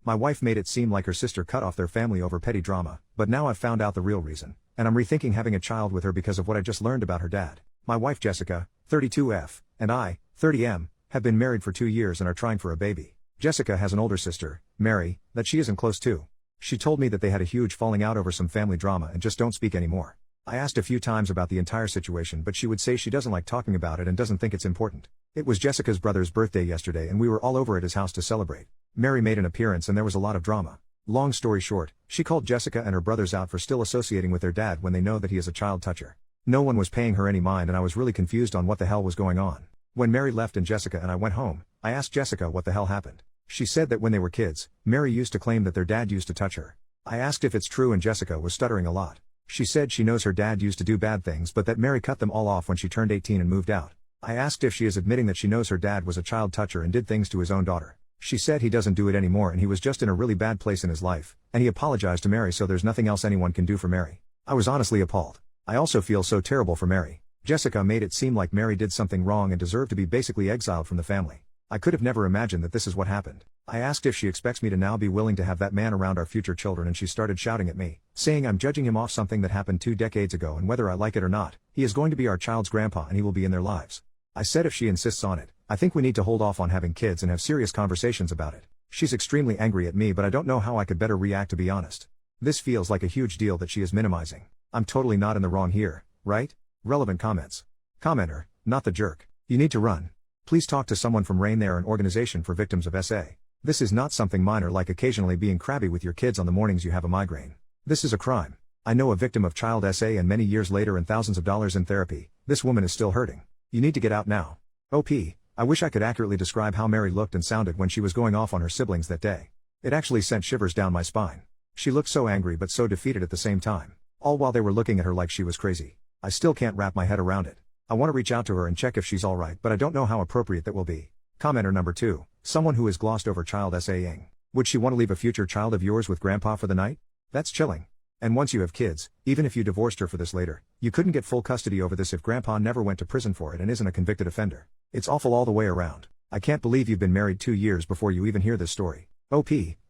My wife made it seem like her sister cut off their family over petty drama, but now I've found out the real reason, and I'm rethinking having a child with her because of what I just learned about her dad. My wife Jessica, 32F, and I, 30M, have been married for 2 years and are trying for a baby. Jessica has an older sister, Mary, that she isn't close to. She told me that they had a huge falling out over some family drama and just don't speak anymore. I asked a few times about the entire situation, but she would say she doesn't like talking about it and doesn't think it's important. It was Jessica's brother's birthday yesterday and we were all over at his house to celebrate. Mary made an appearance and there was a lot of drama. Long story short, she called Jessica and her brothers out for still associating with their dad when they know that he is a child toucher. No one was paying her any mind and I was really confused on what the hell was going on. When Mary left and Jessica and I went home, I asked Jessica what the hell happened. She said that when they were kids, Mary used to claim that their dad used to touch her. I asked if it's true and Jessica was stuttering a lot. She said she knows her dad used to do bad things but that Mary cut them all off when she turned 18 and moved out. I asked if she is admitting that she knows her dad was a child toucher and did things to his own daughter. She said he doesn't do it anymore and he was just in a really bad place in his life, and he apologized to Mary so there's nothing else anyone can do for Mary. I was honestly appalled. I also feel so terrible for Mary. Jessica made it seem like Mary did something wrong and deserved to be basically exiled from the family. I could have never imagined that this is what happened. I asked if she expects me to now be willing to have that man around our future children and she started shouting at me, saying I'm judging him off something that happened 2 decades ago and whether I like it or not, he is going to be our child's grandpa and he will be in their lives. I said if she insists on it, I think we need to hold off on having kids and have serious conversations about it. She's extremely angry at me but I don't know how I could better react to be honest. This feels like a huge deal that she is minimizing. I'm totally not in the wrong here, right? Relevant comments. Commenter, not the jerk. You need to run. Please talk to someone from RAIN. They are an organization for victims of SA. This is not something minor like occasionally being crabby with your kids on the mornings you have a migraine. This is a crime. I know a victim of child SA and many years later and thousands of dollars in therapy, this woman is still hurting. You need to get out now. OP, I wish I could accurately describe how Mary looked and sounded when she was going off on her siblings that day. It actually sent shivers down my spine. She looked so angry but so defeated at the same time. All while they were looking at her like she was crazy. I still can't wrap my head around it. I want to reach out to her and check if she's alright but I don't know how appropriate that will be. Commenter number 2, someone who has glossed over child SAing. Would she want to leave a future child of yours with grandpa for the night? That's chilling. And once you have kids, even if you divorced her for this later, you couldn't get full custody over this if grandpa never went to prison for it and isn't a convicted offender. It's awful all the way around. I can't believe you've been married 2 years before you even hear this story. OP,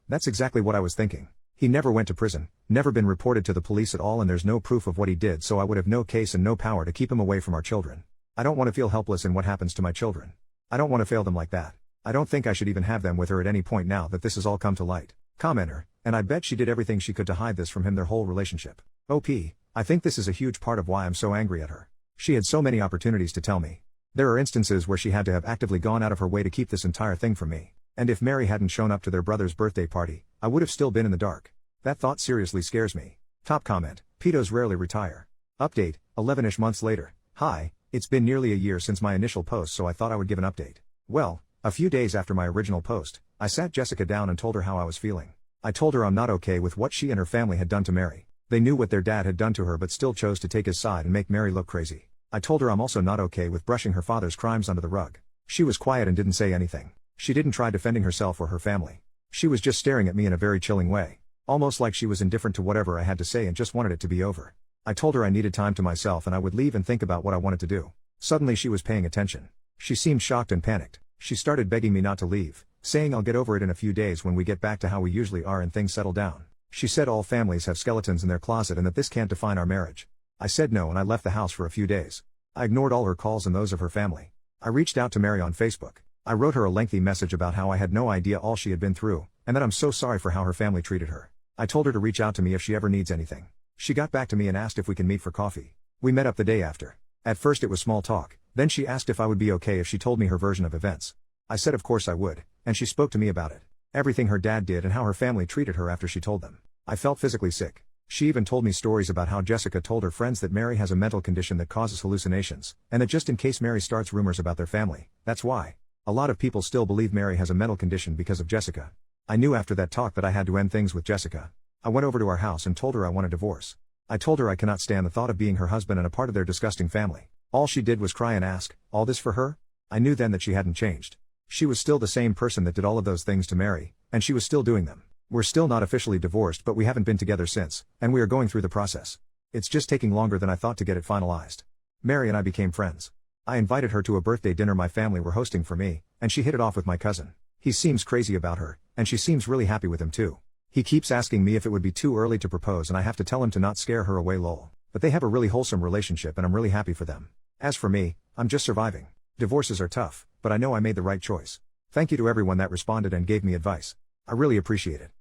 that's exactly what I was thinking. He never went to prison, never been reported to the police at all and there's no proof of what he did so I would have no case and no power to keep him away from our children. I don't want to feel helpless in what happens to my children. I don't want to fail them like that. I don't think I should even have them with her at any point now that this has all come to light. Commenter, and I bet she did everything she could to hide this from him their whole relationship. OP, I think this is a huge part of why I'm so angry at her. She had so many opportunities to tell me. There are instances where she had to have actively gone out of her way to keep this entire thing from me. And if Mary hadn't shown up to their brother's birthday party, I would have still been in the dark. That thought seriously scares me. Top comment, pedos rarely retire. Update, 11-ish months later. Hi, it's been nearly a year since my initial post so I thought I would give an update. Well, a few days after my original post, I sat Jessica down and told her how I was feeling. I told her I'm not okay with what she and her family had done to Mary. They knew what their dad had done to her but still chose to take his side and make Mary look crazy. I told her I'm also not okay with brushing her father's crimes under the rug. She was quiet and didn't say anything. She didn't try defending herself or her family. She was just staring at me in a very chilling way. Almost like she was indifferent to whatever I had to say and just wanted it to be over. I told her I needed time to myself and I would leave and think about what I wanted to do. Suddenly she was paying attention. She seemed shocked and panicked. She started begging me not to leave, saying I'll get over it in a few days when we get back to how we usually are and things settle down. She said all families have skeletons in their closet and that this can't define our marriage. I said no and I left the house for a few days. I ignored all her calls and those of her family. I reached out to Mary on Facebook. I wrote her a lengthy message about how I had no idea all she had been through, and that I'm so sorry for how her family treated her. I told her to reach out to me if she ever needs anything. She got back to me and asked if we can meet for coffee. We met up the day after. At first it was small talk, then she asked if I would be okay if she told me her version of events. I said of course I would, and she spoke to me about it. Everything her dad did and how her family treated her after she told them. I felt physically sick. She even told me stories about how Jessica told her friends that Mary has a mental condition that causes hallucinations, and that just in case Mary starts rumors about their family, that's why. A lot of people still believe Mary has a mental condition because of Jessica. I knew after that talk that I had to end things with Jessica. I went over to our house and told her I want a divorce. I told her I cannot stand the thought of being her husband and a part of their disgusting family. All she did was cry and ask, all this for her? I knew then that she hadn't changed. She was still the same person that did all of those things to Mary, and she was still doing them. We're still not officially divorced but we haven't been together since, and we are going through the process. It's just taking longer than I thought to get it finalized. Mary and I became friends. I invited her to a birthday dinner my family were hosting for me, and she hit it off with my cousin. He seems crazy about her, And she seems really happy with him too. He keeps asking me if it would be too early to propose and I have to tell him to not scare her away lol. But they have a really wholesome relationship and I'm really happy for them. As for me, I'm just surviving. Divorces are tough, but I know I made the right choice. Thank you to everyone that responded and gave me advice. I really appreciate it.